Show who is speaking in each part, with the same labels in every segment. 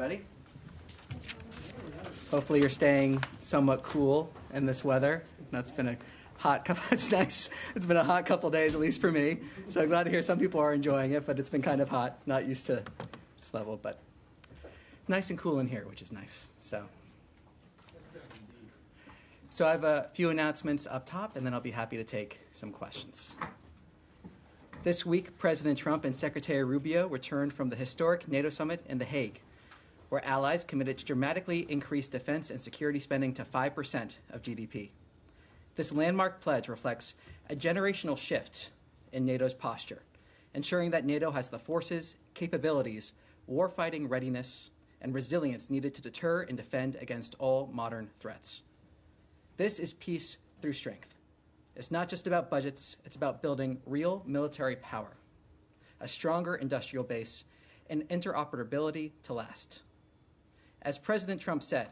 Speaker 1: everybody. Hopefully you're staying somewhat cool in this weather. That's been a hot couple. It's nice. It's been a hot couple days, at least for me. So I'm glad to hear some people are enjoying it, but it's been kind of hot. Not used to this level, but nice and cool in here, which is nice. So I have a few announcements up top, and then I'll be happy to take some questions. This week, President Trump and Secretary Rubio returned from the historic NATO summit in The Hague, where allies committed to dramatically increase defense and security spending to 5% of GDP. This landmark pledge reflects a generational shift in NATO's posture, ensuring that NATO has the forces, capabilities, warfighting readiness, and resilience needed to deter and defend against all modern threats. This is peace through strength. It's not just about budgets, it's about building real military power, a stronger industrial base, and interoperability to last. As President Trump said,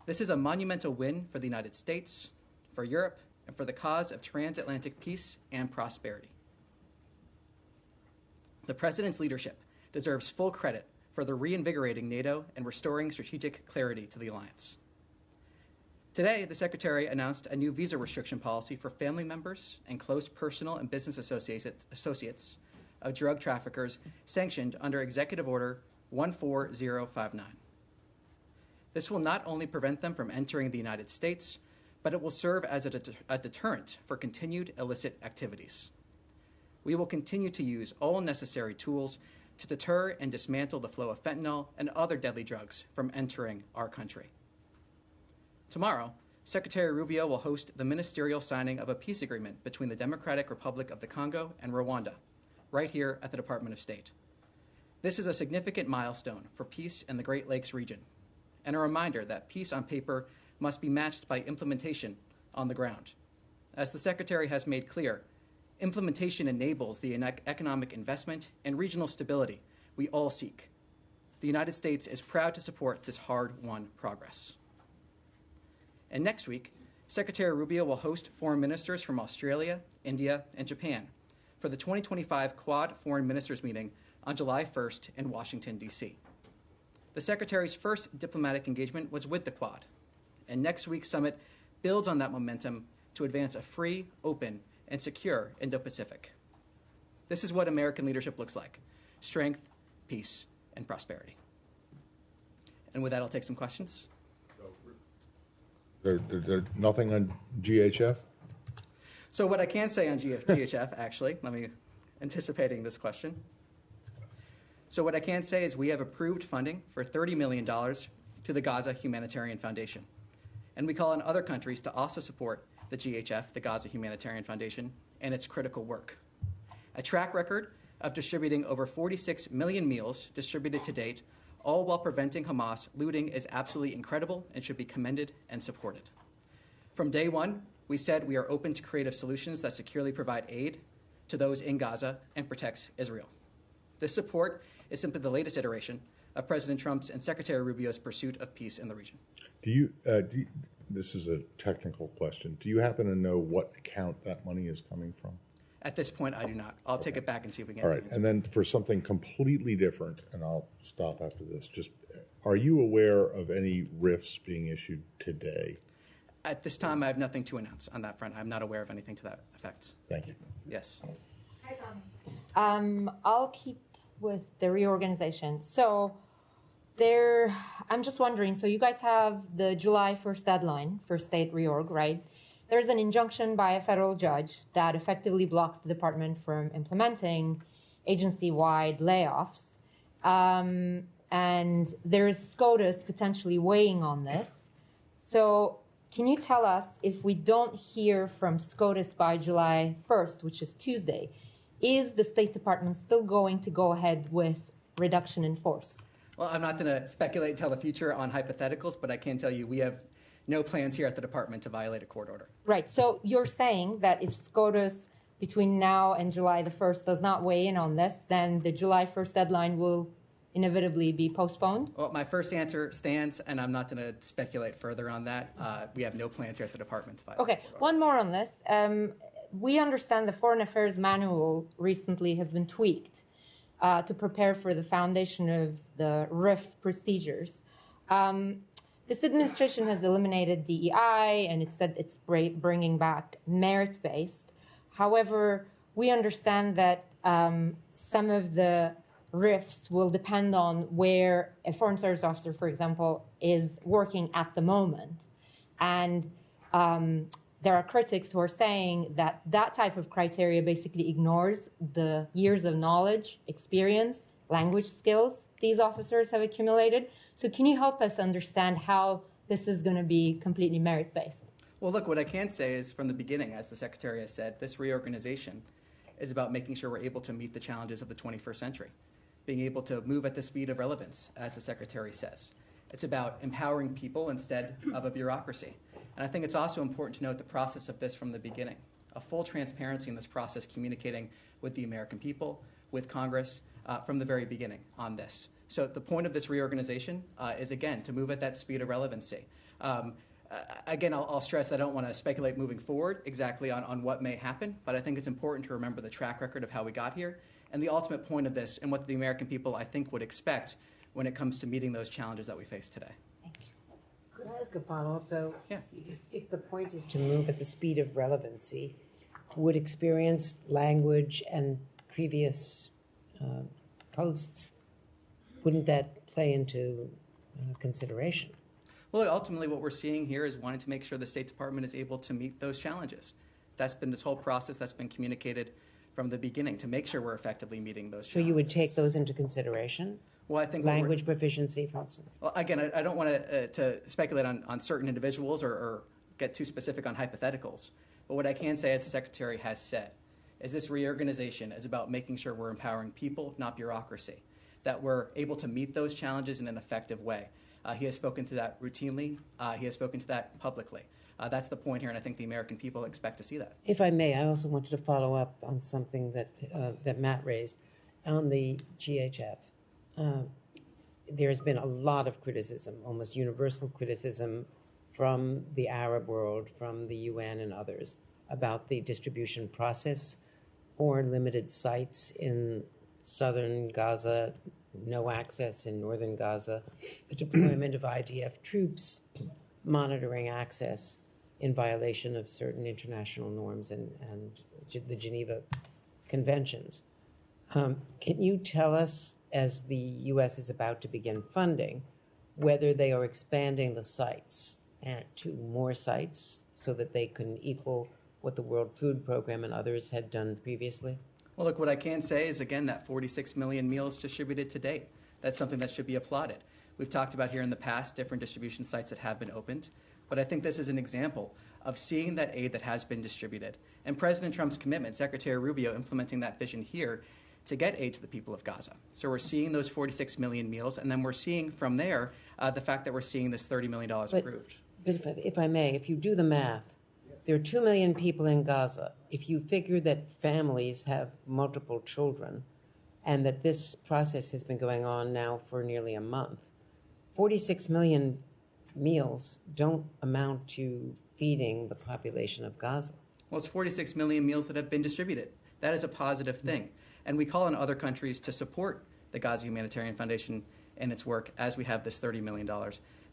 Speaker 1: this is a monumental win for the United States, for Europe, and for the cause of transatlantic peace and prosperity. The President's leadership deserves full credit for the reinvigorating NATO and restoring strategic clarity to the alliance. Today, the Secretary announced a new visa restriction policy for family members and close personal and business associates of drug traffickers sanctioned under Executive Order 14059. This will not only prevent them from entering the United States, but it will serve as a deterrent for continued illicit activities. We will continue to use all necessary tools to deter and dismantle the flow of fentanyl and other deadly drugs from entering our country. Tomorrow, Secretary Rubio will host the ministerial signing of a peace agreement between the Democratic Republic of the Congo and Rwanda, right here at the Department of State. This is a significant milestone for peace in the Great Lakes region, and a reminder that peace on paper must be matched by implementation on the ground. As the Secretary has made clear, implementation enables the economic investment and regional stability we all seek. The United States is proud to support this hard-won progress. And next week, Secretary Rubio will host foreign ministers from Australia, India, and Japan for the 2025 Quad Foreign Ministers meeting on July 1st in Washington, D.C. The Secretary's first diplomatic engagement was with the Quad, and next week's summit builds on that momentum to advance a free, open, and secure Indo-Pacific. This is what American leadership looks like: strength, peace, and prosperity. And with that, I'll take some questions.
Speaker 2: There's nothing on GHF?
Speaker 1: So what I can say on GHF, actually, anticipating this question. So what I can say is we have approved funding for $30 million to the Gaza Humanitarian Foundation. And we call on other countries to also support the GHF, the Gaza Humanitarian Foundation, and its critical work. A track record of distributing over 46 million meals distributed to date, all while preventing Hamas looting, is absolutely incredible and should be commended and supported. From day one, we said we are open to creative solutions that securely provide aid to those in Gaza and protects Israel. This support is simply the latest iteration of President Trump's and Secretary Rubio's pursuit of peace in the region.
Speaker 2: This is a technical question. Do you happen to know what account that money is coming from?
Speaker 1: At this point, I do not. I'll take it back and see if we can.
Speaker 2: All right, and then for something completely different, and I'll stop after this, just are you aware of any RIFs being issued today?
Speaker 1: At this time, I have nothing to announce on that front. I'm not aware of anything to that effect.
Speaker 2: Thank you.
Speaker 1: Yes.
Speaker 3: Hi, Tommy. I'll keep with the reorganization. So I'm just wondering, so you guys have the July 1st deadline for state reorg, right? There's an injunction by a federal judge that effectively blocks the department from implementing agency-wide layoffs. And there's SCOTUS potentially weighing on this. So can you tell us, if we don't hear from SCOTUS by July 1st, which is Tuesday, is the State Department still going to go ahead with reduction in force?
Speaker 1: Well, I'm not going to speculate and tell the future on hypotheticals, but I can tell you we have no plans here at the department to violate a court order.
Speaker 3: Right. So you're saying that if SCOTUS between now and July the 1st does not weigh in on this, then the July 1st deadline will inevitably be postponed?
Speaker 1: Well, my first answer stands, and I'm not going to speculate further on that. We have no plans here at the department to violate.
Speaker 3: Okay. One more on this. We understand the Foreign Affairs Manual recently has been tweaked to prepare for the foundation of the RIF procedures. This administration has eliminated DEI, and it said it's bringing back merit-based. However, we understand that some of the RIFs will depend on where a foreign service officer, for example, is working at the moment. And there are critics who are saying that that type of criteria basically ignores the years of knowledge, experience, language skills these officers have accumulated. So can you help us understand how this is going to be completely merit-based?
Speaker 1: Well, look, what I can say is from the beginning, as the Secretary has said, this reorganization is about making sure we're able to meet the challenges of the 21st century, being able to move at the speed of relevance, as the Secretary says. It's about empowering people instead of a bureaucracy. And I think it's also important to note the process of this from the beginning, a full transparency in this process, communicating with the American people, with Congress, from the very beginning on this. So the point of this reorganization is, again, to move at that speed of relevancy. Again, I'll stress that I don't want to speculate moving forward exactly on what may happen, but I think it's important to remember the track record of how we got here and the ultimate point of this and what the American people, I think, would expect when it comes to meeting those challenges that we face today.
Speaker 4: Could I ask a follow-up, though?
Speaker 1: Yeah.
Speaker 4: If the point is to move at the speed of relevancy, would experience, language, and previous posts, wouldn't that play into consideration?
Speaker 1: Well, ultimately, what we're seeing here is wanting to make sure the State Department is able to meet those challenges. That's been this whole process that's been communicated from the beginning to make sure we're effectively meeting those challenges.
Speaker 4: So you would take those into consideration?
Speaker 1: Well, I think
Speaker 4: language proficiency, for instance.
Speaker 1: Well, again, I don't want to speculate on certain individuals or get too specific on hypotheticals. But what I can say, as the Secretary has said, is this reorganization is about making sure we're empowering people, not bureaucracy, that we're able to meet those challenges in an effective way. He has spoken to that routinely. He has spoken to that publicly. That's the point here, and I think the American people expect to see that.
Speaker 4: If I may, I also wanted to follow up on something that that Matt raised on the GHF. There has been a lot of criticism, almost universal criticism, from the Arab world, from the UN and others, about the distribution process for limited sites in southern Gaza, no access in northern Gaza, the deployment of IDF troops, monitoring access in violation of certain international norms and the Geneva Conventions. Can you tell us, as the U.S. is about to begin funding, whether they are expanding the sites to more sites so that they can equal what the World Food Program and others had done previously?
Speaker 1: Well, look, what I can say is, again, that 46 million meals distributed to date. That's something that should be applauded. We've talked about here in the past different distribution sites that have been opened, but I think this is an example of seeing that aid that has been distributed. And President Trump's commitment, Secretary Rubio implementing that vision here to get aid to the people of Gaza. So we're seeing those 46 million meals, and then we're seeing from there the fact that we're seeing this $30 million approved.
Speaker 4: But if I may, if you do the math, there are 2 million people in Gaza. If you figure that families have multiple children and that this process has been going on now for nearly a month, 46 million meals don't amount to feeding the population of Gaza.
Speaker 1: Well, it's 46 million meals that have been distributed. That is a positive thing. And we call on other countries to support the Gaza Humanitarian Foundation and its work as we have this $30 million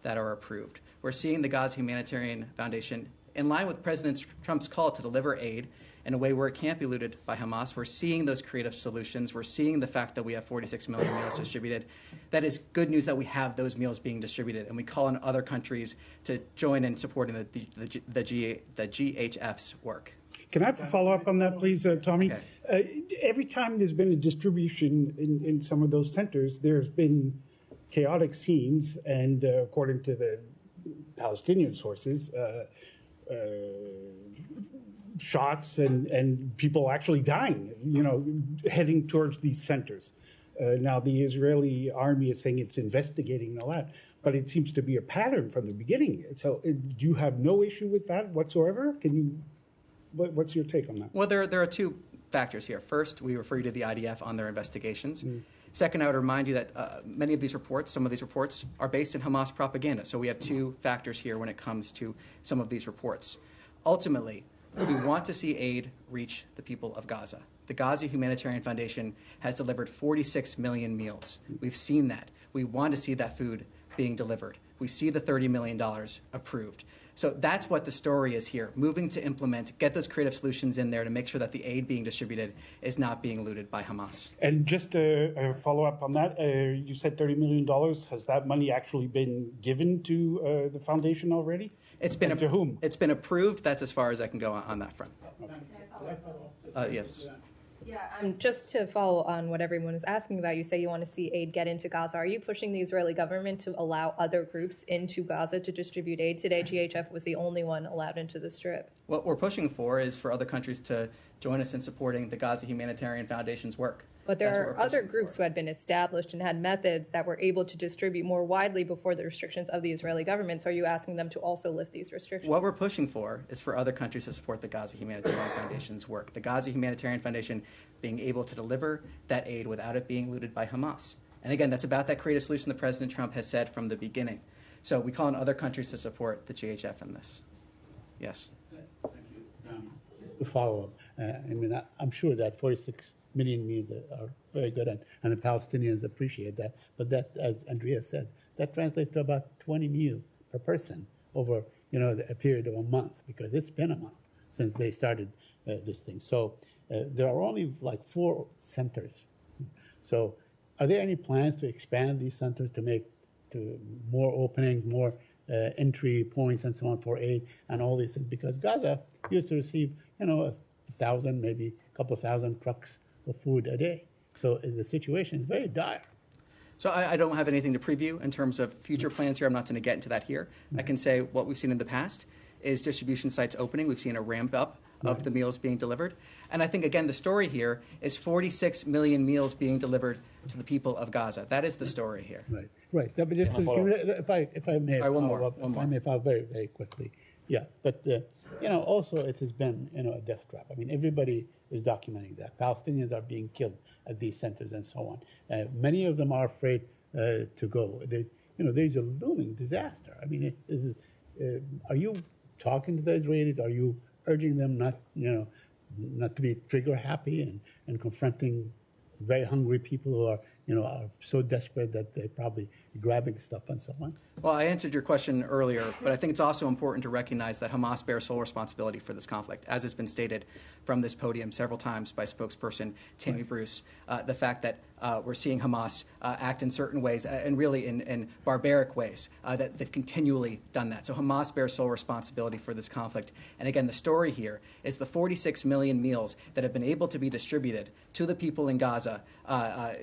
Speaker 1: that are approved. We're seeing the Gaza Humanitarian Foundation in line with President Trump's call to deliver aid in a way where it can't be looted by Hamas. We're seeing those creative solutions. We're seeing the fact that we have 46 million meals distributed. That is good news that we have those meals being distributed, and we call on other countries to join in supporting the GHF's work.
Speaker 5: Can I have a follow-up on that, please, Tommy?
Speaker 1: Okay.
Speaker 5: Every time there's been a distribution in some of those centers, there's been chaotic scenes, and according to the Palestinian sources, shots and people actually dying, heading towards these centers. Now, the Israeli army is saying it's investigating and all that, but it seems to be a pattern from the beginning. So do you have no issue with that whatsoever? What's your take on that?
Speaker 1: Well, there are two factors here. First, we refer you to the IDF on their investigations. Second, I would remind you that many of these reports, some of these reports, are based in Hamas propaganda. So we have two factors here when it comes to some of these reports. Ultimately, we want to see aid reach the people of Gaza. The Gaza Humanitarian Foundation has delivered 46 million meals. We've seen that. We want to see that food being delivered. We see the $30 million approved. So that's what the story is here, moving to implement, get those creative solutions in there to make sure that the aid being distributed is not being looted by Hamas.
Speaker 5: And just a follow-up on that, you said $30 million. Has that money actually been given to the foundation already?
Speaker 1: It's been
Speaker 5: to whom?
Speaker 1: It's been approved. That's as far as I can go on that front. Yes.
Speaker 6: Yeah, just to follow on what everyone is asking about, you say you want to see aid get into Gaza. Are you pushing the Israeli government to allow other groups into Gaza to distribute aid? Today, GHF was the only one allowed into the Strip.
Speaker 1: What we're pushing for is for other countries to join us in supporting the Gaza Humanitarian Foundation's work.
Speaker 6: But there are other groups who had been established and had methods that were able to distribute more widely before the restrictions of the Israeli government. So are you asking them to also lift these restrictions?
Speaker 1: What we're pushing for is for other countries to support the Gaza Humanitarian Foundation's work. The Gaza Humanitarian Foundation being able to deliver that aid without it being looted by Hamas. And again, that's about that creative solution that President Trump has said from the beginning. So we call on other countries to support the GHF in this. Yes.
Speaker 7: Thank you. To follow up, I'm sure that 46 million meals are very good, and the Palestinians appreciate that. But that, as Andrea said, that translates to about 20 meals per person over, a period of a month, because it's been a month since they started this thing. So there are only like 4 centers. So are there any plans to expand these centers to make more openings, more entry points and so on for aid and all these things? Because Gaza used to receive, 1,000, maybe a couple thousand trucks of food a day. So the situation is very dire.
Speaker 1: So I don't have anything to preview in terms of future plans here. I'm not going to get into that here. I can say what we've seen in the past is distribution sites opening. We've seen a ramp up of the meals being delivered. And I think, again, the story here is 46 million meals being delivered to the people of Gaza. That is the story here.
Speaker 7: Right. But just if I may follow very, very quickly. Yeah, but also it has been a death trap. Everybody is documenting that Palestinians are being killed at these centers and so on. Many of them are afraid to go. There's a looming disaster. Are you talking to the Israelis? Are you urging them not to be trigger happy and confronting very hungry people who are so desperate that they're probably grabbing stuff and so on?
Speaker 1: Well, I answered your question earlier, but I think it's also important to recognize that Hamas bears sole responsibility for this conflict, as has been stated from this podium several times by spokesperson Tammy Bruce. The fact that we're seeing Hamas act in certain ways and really in barbaric ways, that they've continually done that. So Hamas bears sole responsibility for this conflict. And again, the story here is the 46 million meals that have been able to be distributed to the people in Gaza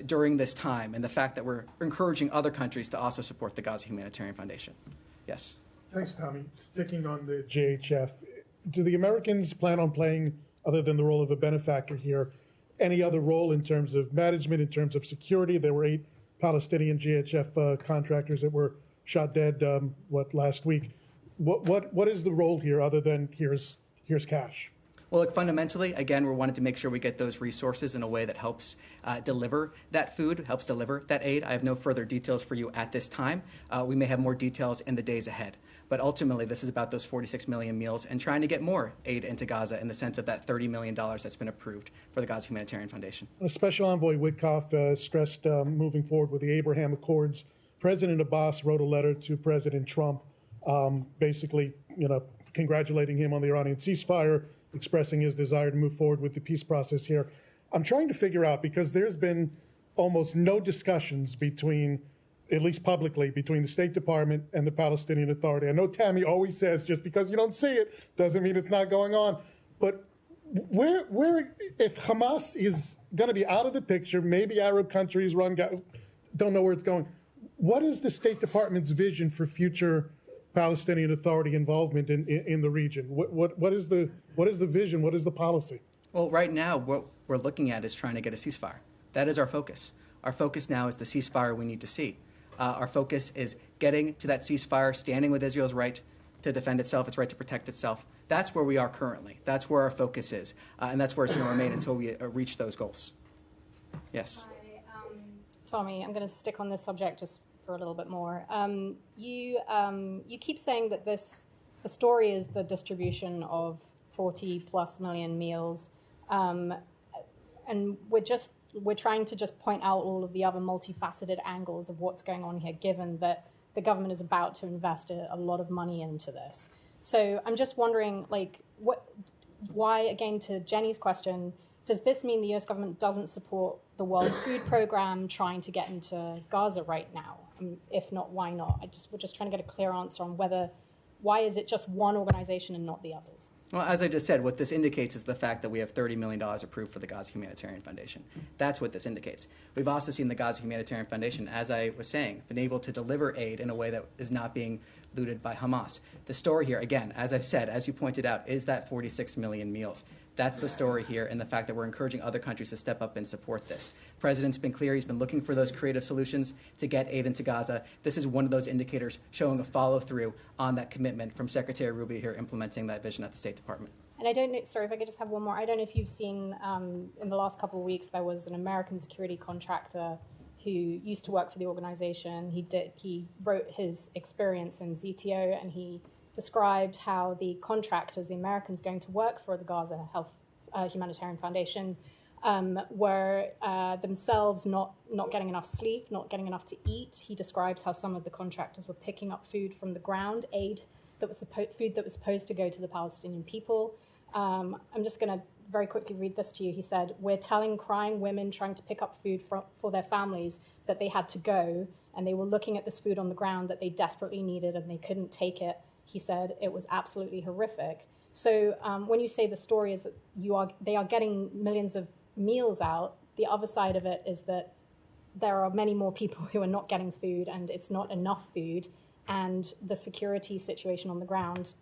Speaker 1: during this time, and the fact that we're encouraging other countries to also support the Gaza Humanitarian Foundation. Yes.
Speaker 8: Thanks, Tommy. Sticking on the JHF, do the Americans plan on playing, other than the role of a benefactor here, any other role in terms of management, in terms of security? There were 8 Palestinian GHF contractors that were shot dead, last week. What is the role here, other than here's cash?
Speaker 1: Well, look, fundamentally, again, we're wanting to make sure we get those resources in a way that helps deliver that food, helps deliver that aid. I have no further details for you at this time. We may have more details in the days ahead. But ultimately, this is about those 46 million meals and trying to get more aid into Gaza in the sense of that $30 million that's been approved for the Gaza Humanitarian Foundation.
Speaker 8: Special Envoy Witkoff stressed moving forward with the Abraham Accords. President Abbas wrote a letter to President Trump, basically, congratulating him on the Iranian ceasefire, expressing his desire to move forward with the peace process here. I'm trying to figure out, because there's been almost no discussions between, at least publicly, between the State Department and the Palestinian Authority. I know Tammy always says just because you don't see it doesn't mean it's not going on. But where if Hamas is going to be out of the picture, maybe Arab countries don't know where it's going, what is the State Department's vision for future Palestinian Authority involvement in the region? What is the vision? What is the policy?
Speaker 1: Well, right now, what we're looking at is trying to get a ceasefire. That is our focus. Our focus now is the ceasefire we need to see. Our focus is getting to that ceasefire, standing with Israel's right to defend itself, its right to protect itself. That's where we are currently. That's where our focus is. And that's where it's going to remain until we reach those goals. Yes.
Speaker 9: Hi, Tommy, I'm going to stick on this subject just for a little bit more. You keep saying that the story is the distribution of 40+ million meals. and we're trying to just point out all of the other multifaceted angles of what's going on here, given that the government is about to invest a lot of money into this. So I'm just wondering, like, why, again, to Jenny's question, does this mean the U.S. government doesn't support the World Food Program trying to get into Gaza right now? If not, why not? We're just trying to get a clear answer on why is it just one organization and not the others?
Speaker 1: Well, as I just said, what this indicates is the fact that we have $30 million approved for the Gaza Humanitarian Foundation. That's what this indicates. We've also seen the Gaza Humanitarian Foundation, as I was saying, been able to deliver aid in a way that is not being looted by Hamas. The story here, again, as I've said, as you pointed out, is that 46 million meals. That's the story here, and the fact that we're encouraging other countries to step up and support this. The President's been clear. He's been looking for those creative solutions to get aid into Gaza. This is one of those indicators showing a follow-through on that commitment from Secretary Rubio here implementing that vision at the State Department.
Speaker 9: And I don't know, sorry, if I could just have one more. I don't know if you've seen in the last couple of weeks, there was an American security contractor who used to work for the organization. He wrote his experience in ZTO, and he described how the contractors, the Americans going to work for the Gaza Humanitarian Foundation, were themselves not getting enough sleep, not getting enough to eat. He describes how some of the contractors were picking up food from the ground, food that was supposed to go to the Palestinian people. I'm just going to very quickly read this to you. He said, "We're telling crying women trying to pick up food for their families that they had to go, and they were looking at this food on the ground that they desperately needed, and they couldn't take it." He said it was absolutely horrific. So when you say the story is that they are getting millions of meals out, the other side of it is that there are many more people who are not getting food, and it's not enough food, and the security situation on the ground,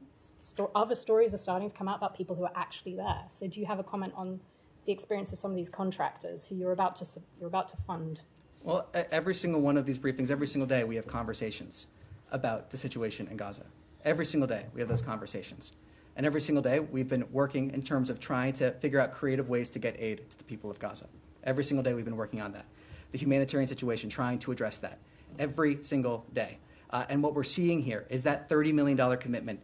Speaker 9: other stories are starting to come out about people who are actually there. So do you have a comment on the experience of some of these contractors who you're about to fund?
Speaker 1: Well, every single one of these briefings, every single day, we have conversations about the situation in Gaza. Every single day, we have those conversations. And every single day, we've been working in terms of trying to figure out creative ways to get aid to the people of Gaza. Every single day, we've been working on that. The humanitarian situation, trying to address that. Every single day. And what we're seeing here is that $30 million commitment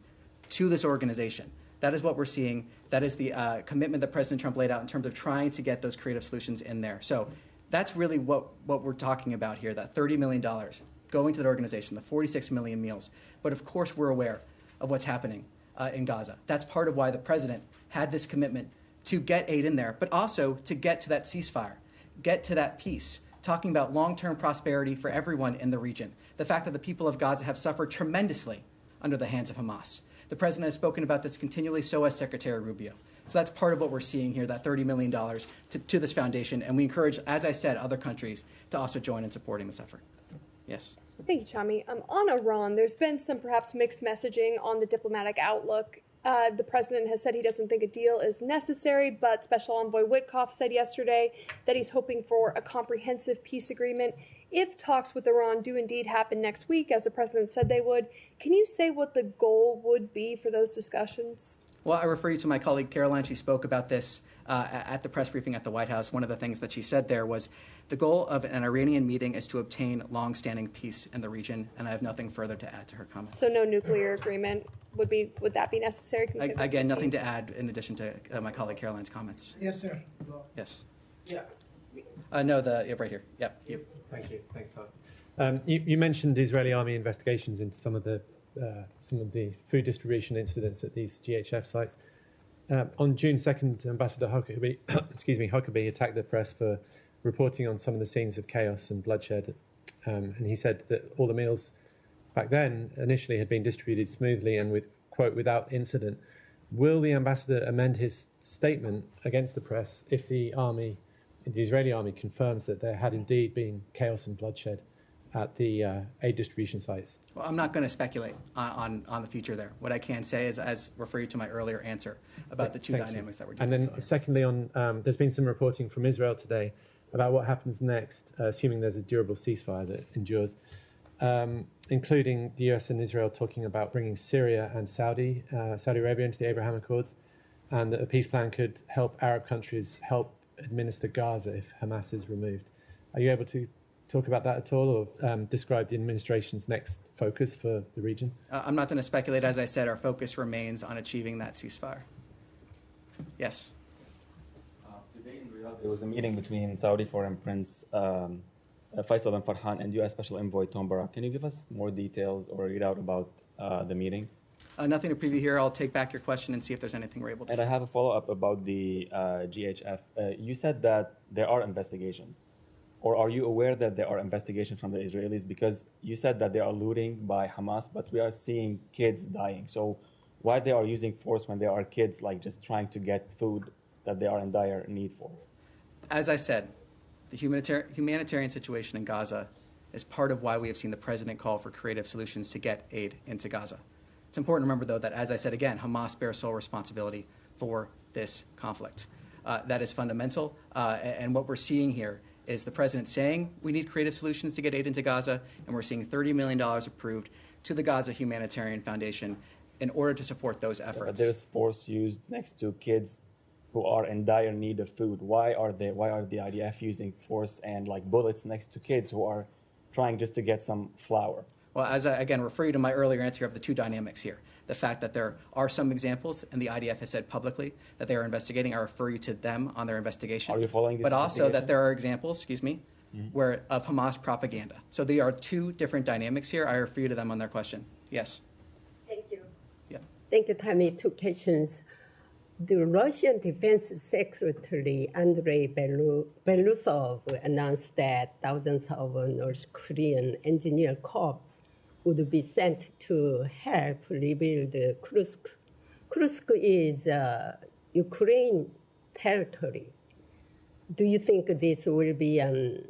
Speaker 1: to this organization. That is what we're seeing. That is the commitment that President Trump laid out in terms of trying to get those creative solutions in there. So that's really what we're talking about here, that $30 million going to that organization, the 46 million meals. But of course, we're aware of what's happening in Gaza. That's part of why the president had this commitment to get aid in there, but also to get to that ceasefire, get to that peace, talking about long-term prosperity for everyone in the region. The fact that the people of Gaza have suffered tremendously under the hands of Hamas. The president has spoken about this continually, so has Secretary Rubio. So that's part of what we're seeing here, that $30 million to this foundation. And we encourage, as I said, other countries to also join in supporting this effort. Yes.
Speaker 10: Thank you, Tommy. On Iran, there's been some perhaps mixed messaging on the diplomatic outlook. The president has said he doesn't think a deal is necessary, but Special Envoy Witkoff said yesterday that he's hoping for a comprehensive peace agreement. If talks with Iran do indeed happen next week, as the president said they would, can you say what the goal would be for those discussions?
Speaker 1: Well, I refer you to my colleague Caroline. She spoke about this at the press briefing at the White House. One of the things that she said there was the goal of an Iranian meeting is to obtain long-standing peace in the region, and I have nothing further to add to her comments.
Speaker 10: So no nuclear agreement would that be necessary?
Speaker 1: Again, nothing to add in addition to my colleague Caroline's comments.
Speaker 11: Yes, sir.
Speaker 1: Yes.
Speaker 11: Yeah.
Speaker 1: No, right here. Yep. You.
Speaker 12: Thank you. Thanks, Todd. You mentioned Israeli army investigations into some of the food distribution incidents at these GHF sites. On June 2nd, Ambassador Huckabee attacked the press for reporting on some of the scenes of chaos and bloodshed. And he said that all the meals back then initially had been distributed smoothly and without incident. Will the ambassador amend his statement against the press if the Israeli army confirms that there had indeed been chaos and bloodshed at the aid distribution sites?
Speaker 1: Well, I'm not going to speculate on the future there. What I can say is, as refer you to my earlier answer about the two dynamics that we're dealing with.
Speaker 12: And then secondly, there's been some reporting from Israel today about what happens next, assuming there's a durable ceasefire that endures, including the US and Israel talking about bringing Syria and Saudi Arabia into the Abraham Accords, and that a peace plan could help Arab countries help administer Gaza if Hamas is removed. Are you able to talk about that at all, or describe the administration's next focus for the region?
Speaker 1: I'm not going to speculate. As I said, our focus remains on achieving that ceasefire. Yes.
Speaker 13: Today in
Speaker 11: There was a meeting between Saudi Foreign Prince Faisal bin Farhan and U.S. Special Envoy Tom Barak. Can you give us more details or read out about the meeting?
Speaker 1: Nothing to preview here. I'll take back your question and see if there's anything we're able to
Speaker 11: And I have a follow-up about the GHF. You said that there are investigations. Or are you aware that there are investigations from the Israelis? Because you said that they are looting by Hamas, but we are seeing kids dying. So why they are using force when there are kids like just trying to get food that they are in dire need for?
Speaker 1: As I said, the humanitarian situation in Gaza is part of why we have seen the president call for creative solutions to get aid into Gaza. It's important to remember, though, that, as I said again, Hamas bears sole responsibility for this conflict. That is fundamental, and what we're seeing here is the president saying we need creative solutions to get aid into Gaza, and we're seeing $30 million approved to the Gaza Humanitarian Foundation in order to support those efforts.
Speaker 11: But there's force used next to kids who are in dire need of food. Why are the IDF using force and like bullets next to kids who are trying just to get some flour?
Speaker 1: Well, as I, again, refer you to my earlier answer of the two dynamics here. The fact that there are some examples, and the IDF has said publicly that they are investigating. I refer you to them on their investigation.
Speaker 11: Are you following this
Speaker 1: But also that there are examples, where of Hamas propaganda. So there are two different dynamics here. I refer you to them on their question. Yes.
Speaker 13: Thank you.
Speaker 1: Yeah.
Speaker 13: Thank you, Tammy. Two questions. The Russian Defense Secretary Andrei Belousov announced that thousands of North Korean engineer corps would be sent to help rebuild Kursk. Kursk is Ukraine territory. Do you think this will be an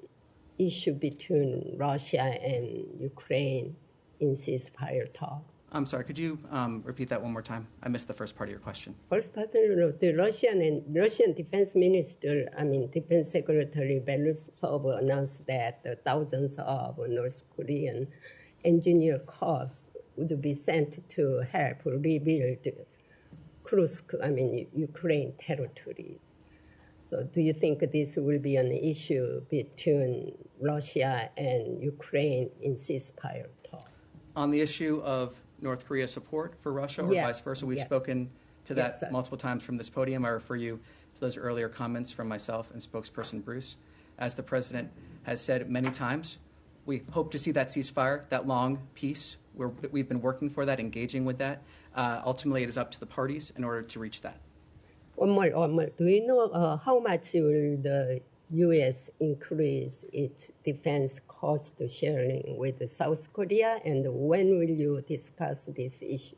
Speaker 13: issue between Russia and Ukraine in ceasefire talks?
Speaker 1: I'm sorry, could you repeat that one more time? I missed the first part of your question.
Speaker 13: First part, the Russian Defense Defense Secretary Belousov announced that thousands of North Korean engineer corps would be sent to help rebuild Kursk, Ukraine territories. So do you think this will be an issue between Russia and Ukraine in ceasefire talks?
Speaker 1: On the issue of North Korea support for Russia or vice versa, we've spoken to that multiple times from this podium. I refer you to those earlier comments from myself and spokesperson Bruce. As the president has said many times, we hope to see that ceasefire, that long peace. We've been working for that, engaging with that. Ultimately, it is up to the parties in order to reach that.
Speaker 13: One more. Do you know how much will the U.S. increase its defense cost sharing with South Korea, and when will you discuss this issue?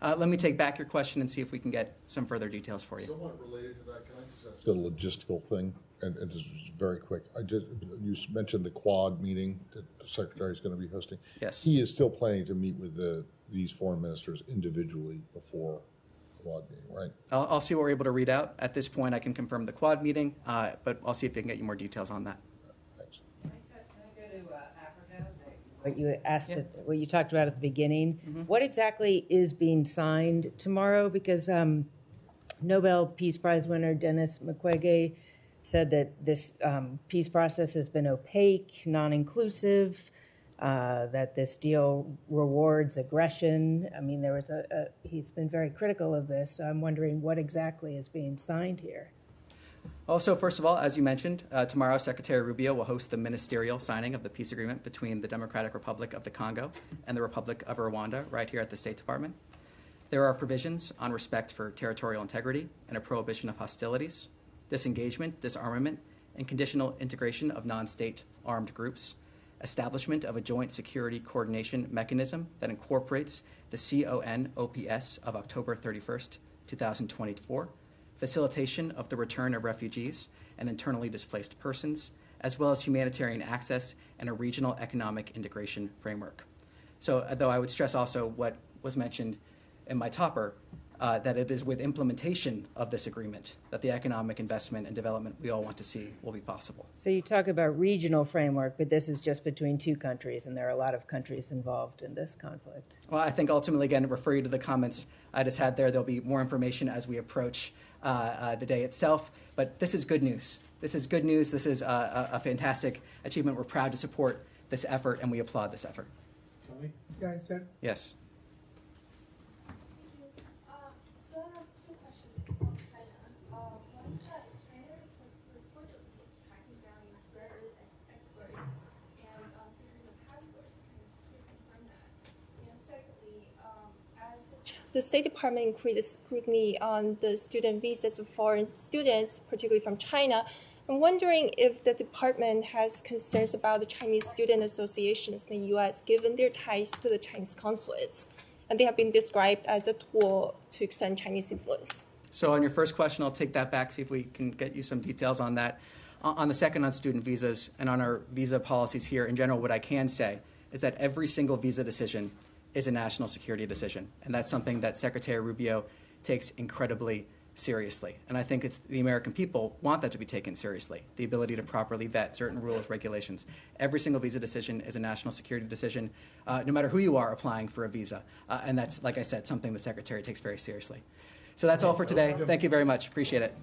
Speaker 1: Let me take back your question and see if we can get some further details for you.
Speaker 2: Somewhat related to that, can I just ask a logistical thing, and just very quick? You mentioned the Quad meeting that the Secretary is going to be hosting.
Speaker 1: Yes.
Speaker 2: He is still planning to meet with these foreign ministers individually before the Quad meeting, right?
Speaker 1: I'll see what we're able to read out. At this point, I can confirm the Quad meeting, but I'll see if I can get you more details on that.
Speaker 2: Thanks.
Speaker 14: Can I go to Africa? What you asked, what you talked about at the beginning. What exactly is being signed tomorrow? Because Nobel Peace Prize winner Denis Mukwege said that this peace process has been opaque, non-inclusive, that this deal rewards aggression. I mean, there was he's been very critical of this, so I'm wondering what exactly is being signed here.
Speaker 1: Also, first of all, as you mentioned, tomorrow Secretary Rubio will host the ministerial signing of the peace agreement between the Democratic Republic of the Congo and the Republic of Rwanda right here at the State Department. There are provisions on respect for territorial integrity and a prohibition of hostilities, disengagement, disarmament, and conditional integration of non-state armed groups, establishment of a joint security coordination mechanism that incorporates the CONOPS of October 31st, 2024, facilitation of the return of refugees and internally displaced persons, as well as humanitarian access and a regional economic integration framework. So, though I would stress also what was mentioned in my topper, that it is with implementation of this agreement that the economic investment and development we all want to see will be possible.
Speaker 14: So you talk about regional framework, but this is just between two countries, and there are a lot of countries involved in this conflict.
Speaker 1: Well, I think ultimately, again, refer you to the comments I just had there. There'll be more information as we approach the day itself. But this is good news. This is good news. This is a fantastic achievement. We're proud to support this effort, and we applaud this effort. Yes.
Speaker 15: So I have two questions on China. One is that China the State Department increases scrutiny on the student visas of foreign students, particularly from China. I'm wondering if the department has concerns about the Chinese student associations in the U.S., given their ties to the Chinese consulates, and they have been described as a tool to extend Chinese influence.
Speaker 1: So on your first question, I'll take that back, see if we can get you some details on that. On the second, on student visas and on our visa policies here in general, what I can say is that every single visa decision is a national security decision, and that's something that Secretary Rubio takes incredibly seriously. And I think it's the American people want that to be taken seriously, the ability to properly vet certain rules, regulations. Every single visa decision is a national security decision, no matter who you are applying for a visa. And that's, like I said, something the Secretary takes very seriously. So that's all for today. Thank you very much. Appreciate it.